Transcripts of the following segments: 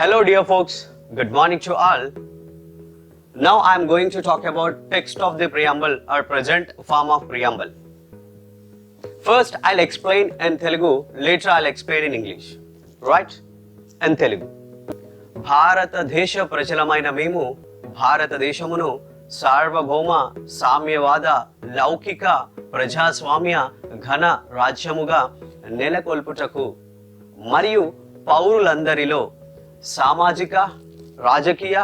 Hello dear folks, good morning to all. Now I am going to talk about text of the preamble or present form of preamble. First I'll explain in Telugu, later I'll explain in English. Right? In Telugu. భారతదేశ ప్రజలమైన మేము భారతదేశమును సార్వభౌమ సామ్యవాద లౌకిక ప్రజాస్వామ్య ఘన రాజ్యముగా నెలకొల్పుటకు మరియు పౌరులందరిలో సామాజిక రాజకీయ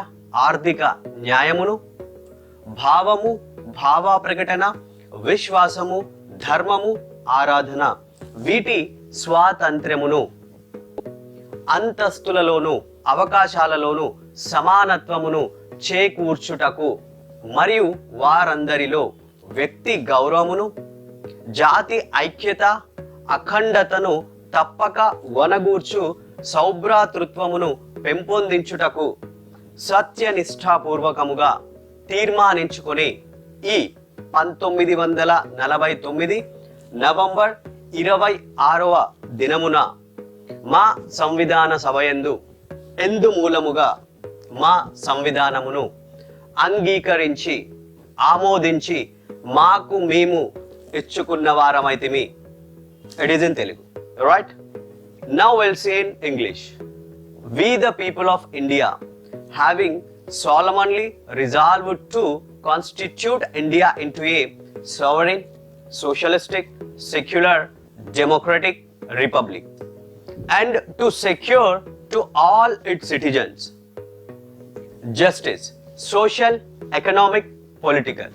ఆర్థిక న్యాయమును భావము భావ ప్రకటన విశ్వాసము ధర్మము ఆరాధన వీటి స్వాతంత్ర్యమును అంతస్తులలోను అవకాశాలలోను సమానత్వమును చేకూర్చుటకు మరియు వారందరిలో వ్యక్తి గౌరవమును జాతి ఐక్యత అఖండతను తప్పక వనగూర్చు సౌభ్రాతృత్వమును పెంపొందించుటకు సత్యనిష్టాపూర్వకముగా తీర్మానించుకొని ఈ 1949 నవంబర్ 26వ దినమున మా సంవిధాన సభయందు ఎందు మూలముగా మా సంవిధానమును అంగీకరించి ఆమోదించి మాకు మేము ఇచ్చుకున్న వారమైతిమి. It is in Telugu, right? Now we'll say in English. We the people of India, having solemnly resolved to constitute India into a sovereign, socialistic, secular, democratic republic, and to secure to all its citizens justice, social, economic, political,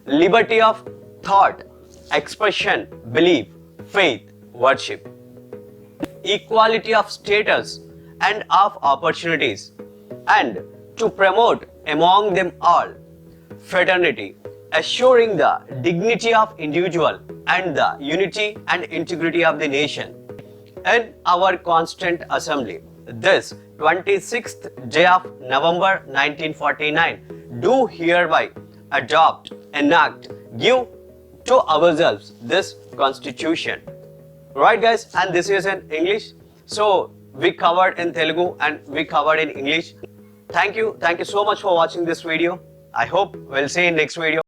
liberty of thought, expression, belief, faith, worship, equality of status and of opportunities, and to promote among them all fraternity, assuring the dignity of individual and the unity and integrity of the nation. In our constant assembly, this 26th day of November 1949, do hereby adopt, enact, give to ourselves this constitution. Right guys, and this is in English. So we covered in Telugu and we covered in English. Thank you so much for watching this video. I hope we'll see you in next video.